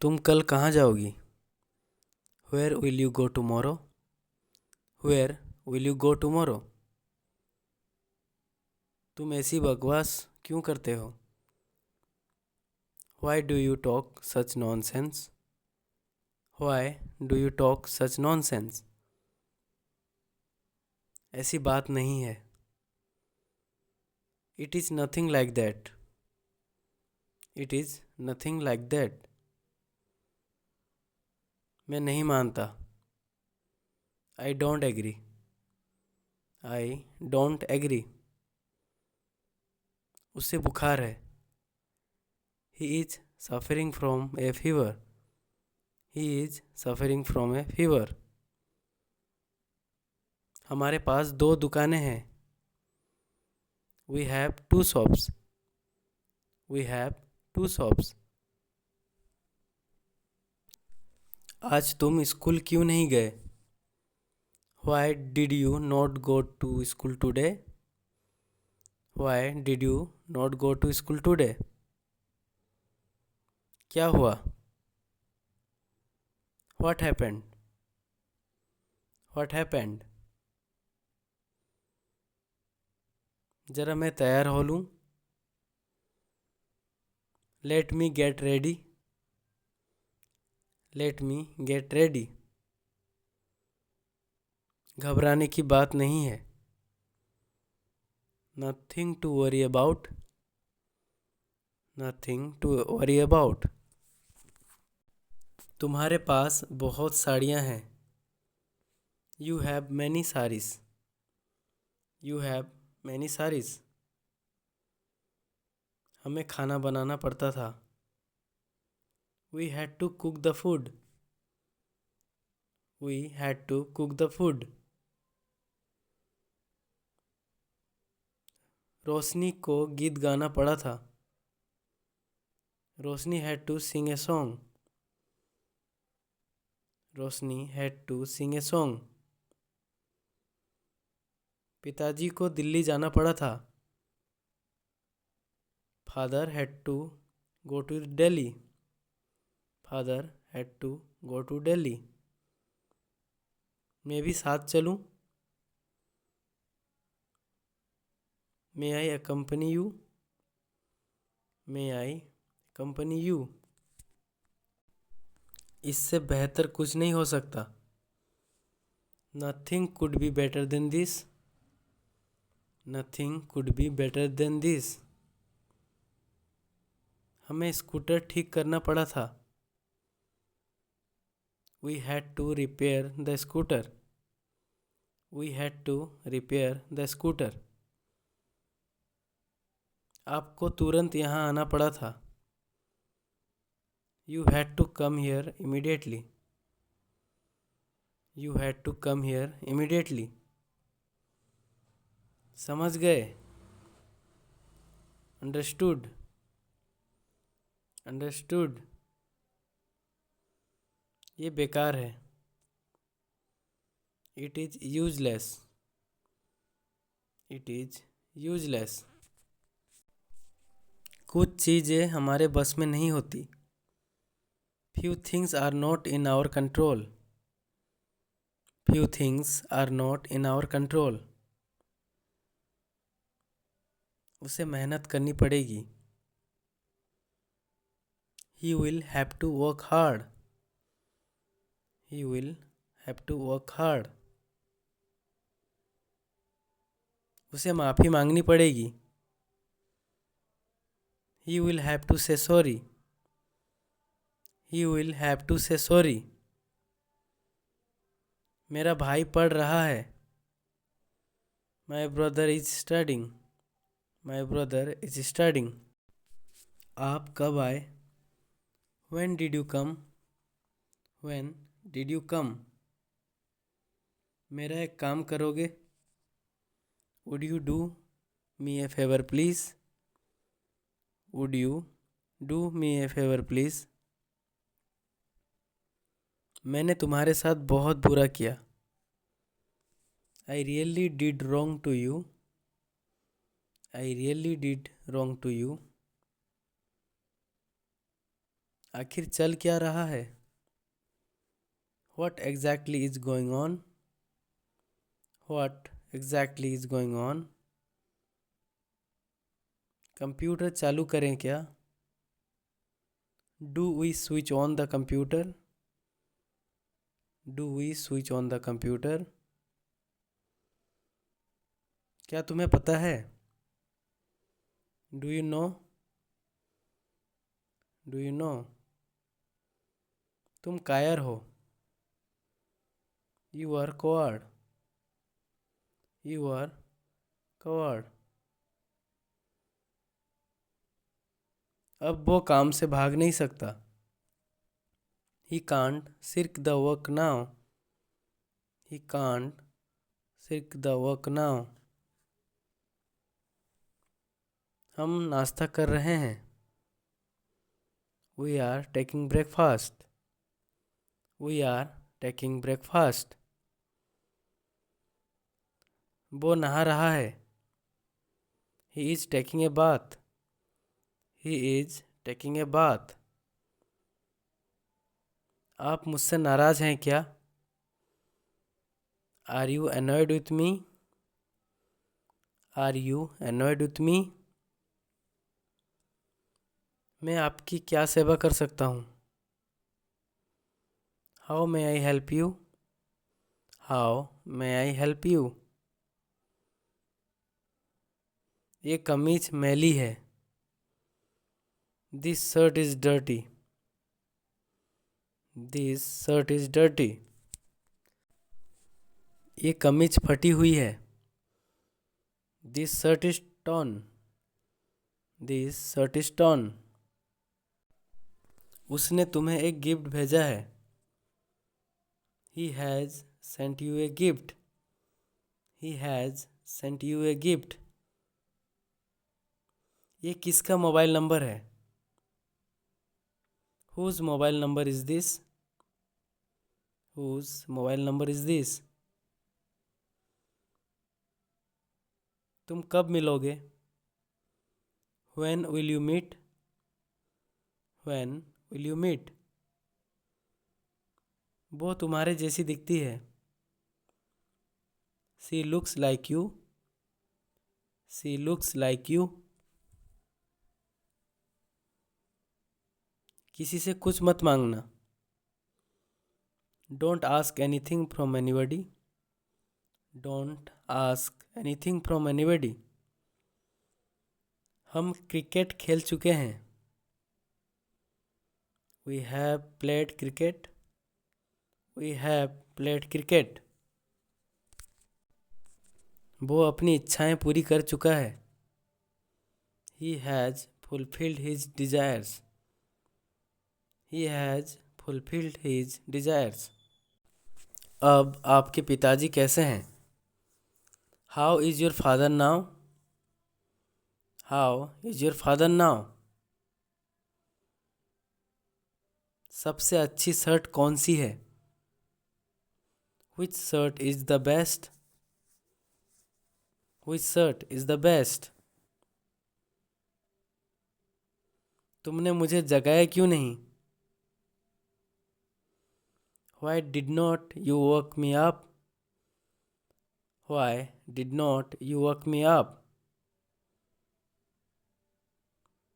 तुम कल कहाँ जाओगी? Where will you go tomorrow? Where will you go tomorrow? तुम ऐसी बकवास क्यों करते हो? Why do you talk such nonsense? Why do you talk such nonsense? ऐसी बात नहीं है. It is nothing like that. It is nothing like that. मैं नहीं मानता. I don't agree. I don't agree. उसे बुखार है. He is suffering from a fever. He is suffering from a fever. हमारे पास 2 दुकानें हैं. We have 2 shops. We have 2 shops. आज तुम स्कूल क्यों नहीं गए? Why did you not go to school today? Why did you not go to school today? क्या हुआ? What happened? What happened? जरा मैं तैयार हो लूँ. Let me get ready. Let me get ready. घबराने की बात नहीं है. Nothing to worry about. Nothing to worry about. तुम्हारे पास बहुत साड़ियाँ हैं. You have many sarees. You have many sarees. हमें खाना बनाना पड़ता था. We had to cook the food. We had to cook the food. रोशनी को गीत गाना पड़ा था. रोशनी had to sing a song. Roshni had to sing a song. पिताजी को दिल्ली जाना पड़ा था. Father had to go to Delhi. Father had to go to Delhi. मैं भी साथ चलूं? May I accompany you? May I accompany you? इससे बेहतर कुछ नहीं हो सकता. Nothing could be better than this. Nothing could be better than this. हमें स्कूटर ठीक करना पड़ा था. We had to repair the scooter. We had to repair the scooter. आपको तुरंत यहाँ आना पड़ा था. You had to come here immediately. You had to come here immediately. समझ गए? Understood. Understood. ये बेकार है. It is useless. It is useless. कुछ चीज़ें हमारे बस में नहीं होती. Few things are not in our control. Few things are not in our control. उसे मेहनत करनी पड़ेगी. He will have to work hard. He will have to work hard. उसे माफ़ी मांगनी पड़ेगी. He will have to say sorry. He will have to say sorry. मेरा भाई पढ़ रहा है. My brother is studying. My brother is studying. आप कब आए? When did you come? When did you come? मेरा एक काम करोगे? Would you do me a favor please? Would you do me a favor please? मैंने तुम्हारे साथ बहुत बुरा किया. I really did wrong to you. I really did wrong to you. आखिर चल क्या रहा है? What exactly is going on? What exactly is going on? Computer चालू करें क्या? Do we switch on the computer? Do we switch on the computer? क्या तुम्हें पता है? Do you know? Do you know? तुम कायर हो. You are coward. You are coward. अब वो काम से भाग नहीं सकता. He can't shirk the work now. He can't shirk the work now. हम नाश्ता कर रहे हैं. We are taking breakfast. We are taking breakfast. वो नहा रहा है. He is taking a bath. He is taking a bath. आप मुझसे नाराज हैं क्या? Are you annoyed with me? Are you annoyed with me? मैं आपकी क्या सेवा कर सकता हूँ? How may I help you? How may I help you? ये कमीज मैली है. This shirt is dirty. This shirt is dirty. ये कमीज फटी हुई है. This shirt is torn. This shirt is torn. उसने तुम्हें एक गिफ्ट भेजा है. He has sent you a gift. He has sent you a gift. ये किसका मोबाइल नंबर है? Whose mobile number is this? Whose mobile number is this? तुम कब मिलोगे? When will you meet? When will you meet? वो तुम्हारे जैसी दिखती है. She looks like you. She looks like you. किसी से कुछ मत मांगना. Don't ask anything from anybody. Don't ask anything from anybody. हम क्रिकेट खेल चुके हैं. We have played cricket. We have played cricket. वो अपनी इच्छाएं पूरी कर चुका है. He has fulfilled his desires. He has fulfilled his desires. अब आपके पिताजी कैसे हैं? How is your father now? How is your father now? सबसे अच्छी शर्ट कौन सी है? Which shirt is the best? Which shirt is the best? तुमने मुझे जगाया क्यों नहीं? Why did not you wake me up? Why did not you wake me up?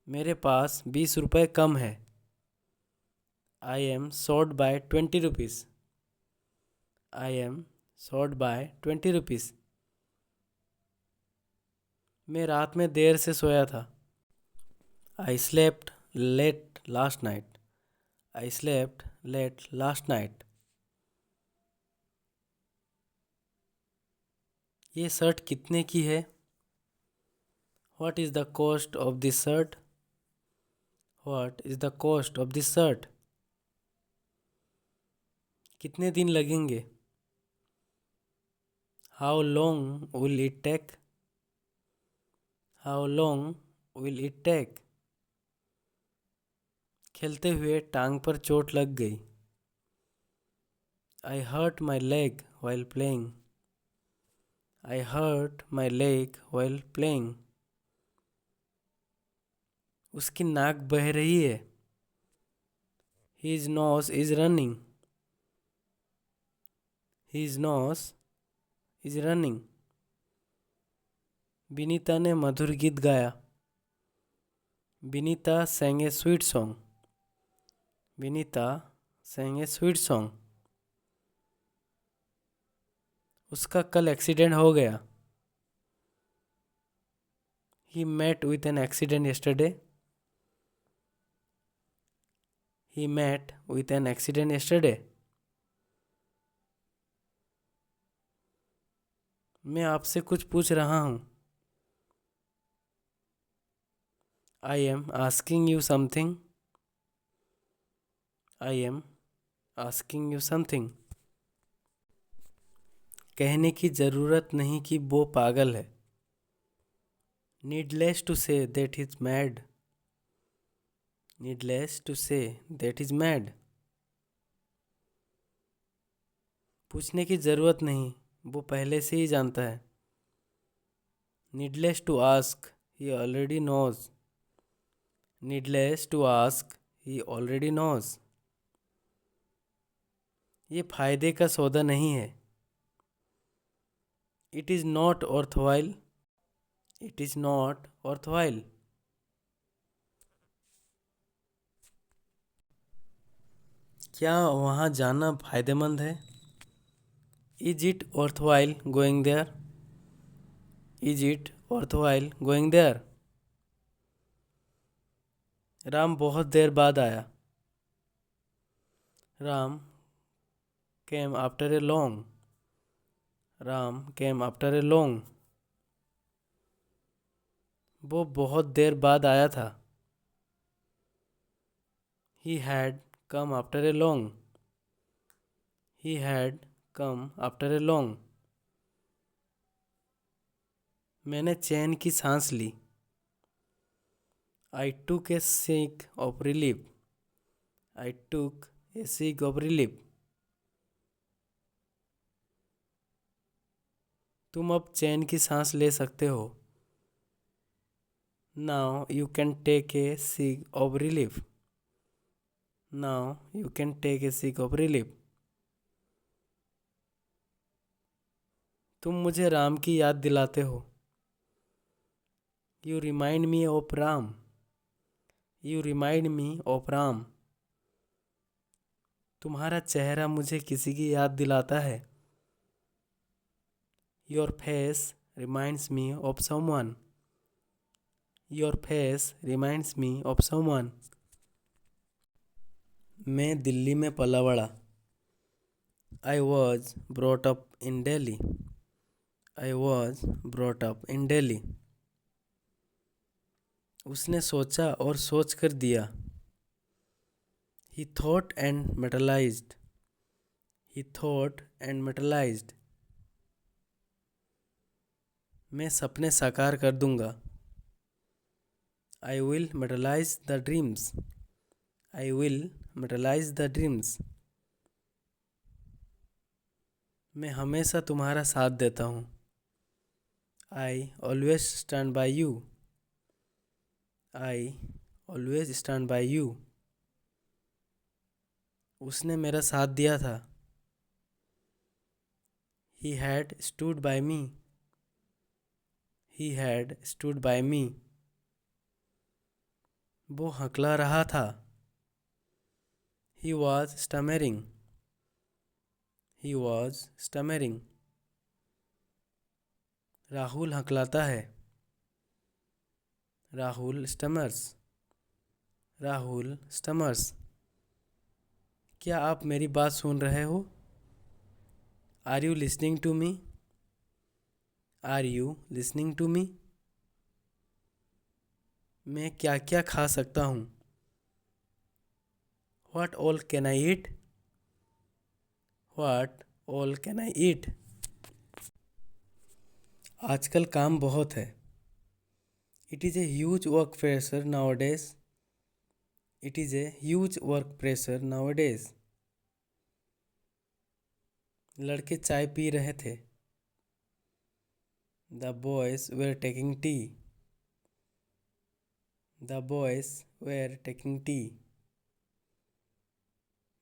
मेरे पास 20 रुपए कम है. I am short by 20 rupees. I am short by 20 rupees. मैं रात में देर से सोया था. I slept late last night. I slept late last night. ये shirt कितने की है? What is the cost of this shirt? What is the cost of this shirt? कितने दिन लगेंगे? How long will it take? How long will it take? खेलते हुए टांग पर चोट लग गई. I hurt my leg while playing. I hurt my leg while playing. उसकी नाक बह रही है. His nose is running. His nose is running. Vinita ने मधुर गीत गाया. Vinita sang a sweet song. Vinita sang a sweet song. उसका कल एक्सीडेंट हो गया. He met with an accident yesterday. He met with an accident yesterday. मैं आपसे कुछ पूछ रहा हूँ. I am asking you something. I am asking you something. कहने की ज़रूरत नहीं कि वो पागल है. Needless to say that he's mad. Needless to say that he's mad. पूछने की ज़रूरत नहीं, वो पहले से ही जानता है. Needless to ask, he already knows. Needless to ask, he already knows. ये फायदे का सौदा नहीं है. It is not worthwhile. It is not worthwhile. क्या वहाँ जाना फायदेमंद है? Is it worthwhile going there? Is it worthwhile going there? Ram बहुत देर बाद आया. Ram came after a long. Ram came after a long. वो बहुत देर बाद आया था. He had come after a long. He had come after a long. मैंने चैन की सांस ली. I took a sigh of relief. I took a sigh of relief. तुम अब चैन की सांस ले सकते हो. Now you can take a sigh of relief. Now you can take a sigh of relief. तुम मुझे राम की याद दिलाते हो. You remind me of Ram. You remind me of Ram. तुम्हारा चेहरा मुझे किसी की याद दिलाता है. Your face reminds me of someone. Your face reminds me of someone. मैं दिल्ली में पला बड़ा. I was brought up in Delhi. I was brought up in Delhi. उसने सोचा और सोच कर दिया. He thought and materialized. He thought and materialized. मैं सपने साकार कर दूंगा. I will materialize the dreams. I will materialize the dreams. मैं हमेशा तुम्हारा साथ देता हूँ. I always stand by you. I always stand by you. उसने मेरा साथ दिया था. He had stood by me. He had stood by me. वो हकला रहा था. He was stammering. He was stammering. Rahul हकलाता है. राहुल stammers. राहुल stammers. क्या आप मेरी बात सुन रहे हो? Are you listening to me? Are you listening to me? मैं क्या क्या खा सकता हूँ? What all can I eat? What all can I eat? आजकल काम बहुत है. It is a huge work pressure nowadays. It is a huge work pressure nowadays. लड़के चाय पी रहे थे. The boys were taking tea. The boys were taking tea.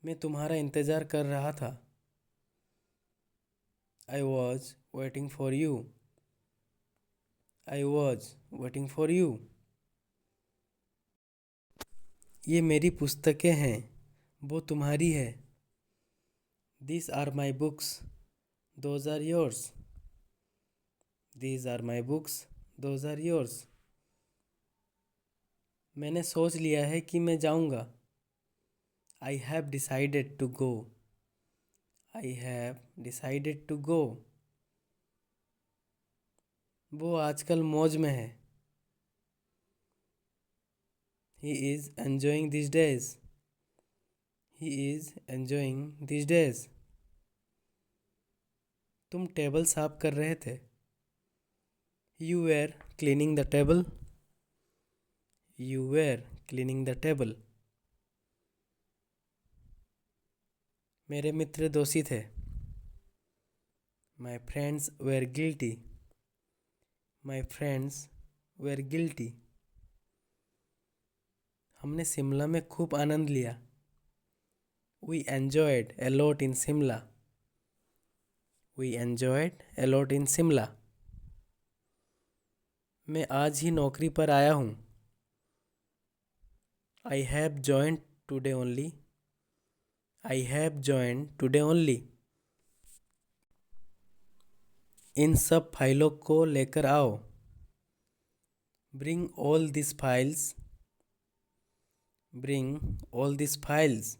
मैं तुम्हारा इंतज़ार कर रहा था। I was waiting for you. I was waiting for you. ये मेरी पुस्तकें हैं, वो तुम्हारी है। These are my books. Those are yours. These are my books. Those are yours. मैंने सोच लिया है कि मैं जाऊंगा। I have decided to go. I have decided to go. वो आजकल मौज में है। He is enjoying these days. He is enjoying these days. तुम टेबल साफ कर रहे थे। You were cleaning the table. You were cleaning the table. मेरे मित्र दोषी थे। My friends were guilty. My friends were guilty. हमने शिमला में खूब आनंद लिया। We enjoyed a lot in Simla. We enjoyed a lot in Simla. मैं आज ही नौकरी पर आया हूँ। I have joined today only. I have joined today only. इन सब फाइलों को लेकर आओ। Bring all these files. Bring all these files.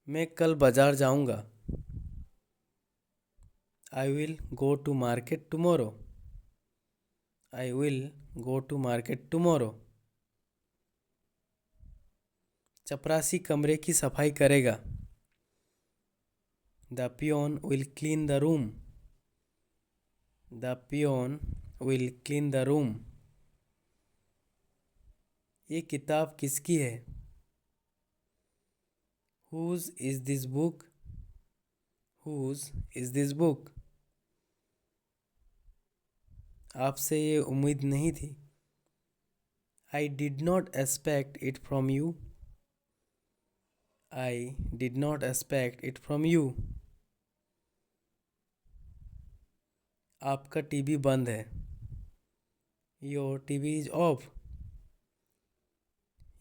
मैं कल बाजार जाऊंगा। I will go to market tomorrow. I will go to market tomorrow. चपरासी कमरे की सफाई करेगा। The peon will clean the room. The peon will clean the room. ये किताब किसकी है? Whose is this book? Whose is this book? आपसे ये उम्मीद नहीं थी। I did not expect it from you. I did not expect it from you. आपका टीवी बंद है। Your TV is off.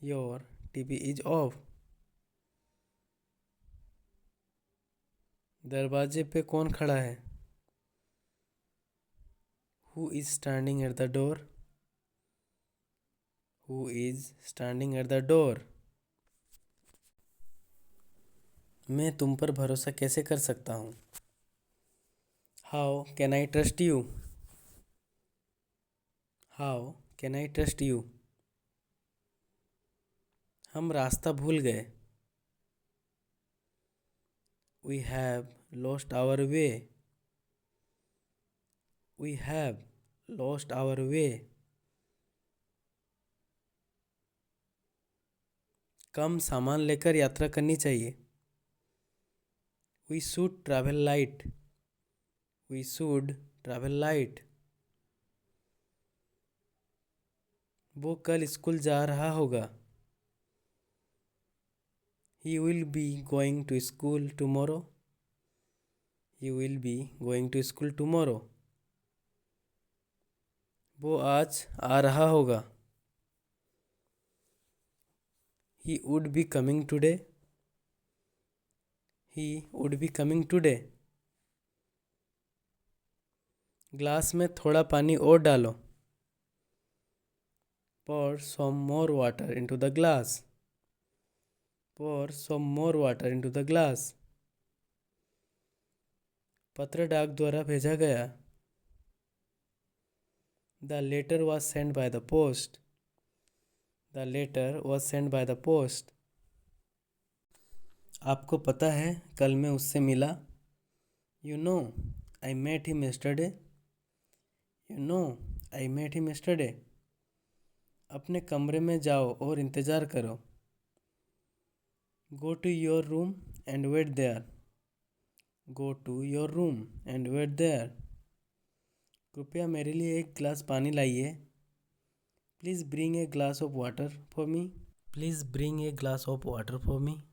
Your TV is off. दरवाजे पे कौन खड़ा है? Who is standing at the door? Who is standing at the door? मैं तुम पर भरोसा कैसे कर सकता हूँ? How can I trust you? How can I trust you? हम रास्ता भूल गए। We have lost our way. We have lost our way. कम सामान लेकर यात्रा करनी चाहिए। We should travel light. We should travel light. वो कल स्कूल जा रहा होगा। He will be going to school tomorrow. He will be going to school tomorrow. वो आज आ रहा होगा। He would be coming today. He would be coming today. Glass में थोड़ा पानी और डालो। Pour some more water into the glass. Pour some more water into the glass. पत्र डाक द्वारा भेजा गया। The letter was sent by the post. The letter was sent by the post. आपको पता है कल मैं उससे मिला। You know, I met him yesterday. You know, I met him yesterday. अपने कमरे में जाओ और इंतज़ार करो। Go to your room and wait there. Go to your room and wait there. कृपया मेरे लिए एक गिलास पानी लाइए। Please bring a glass of water for me. Please bring a glass of water for me.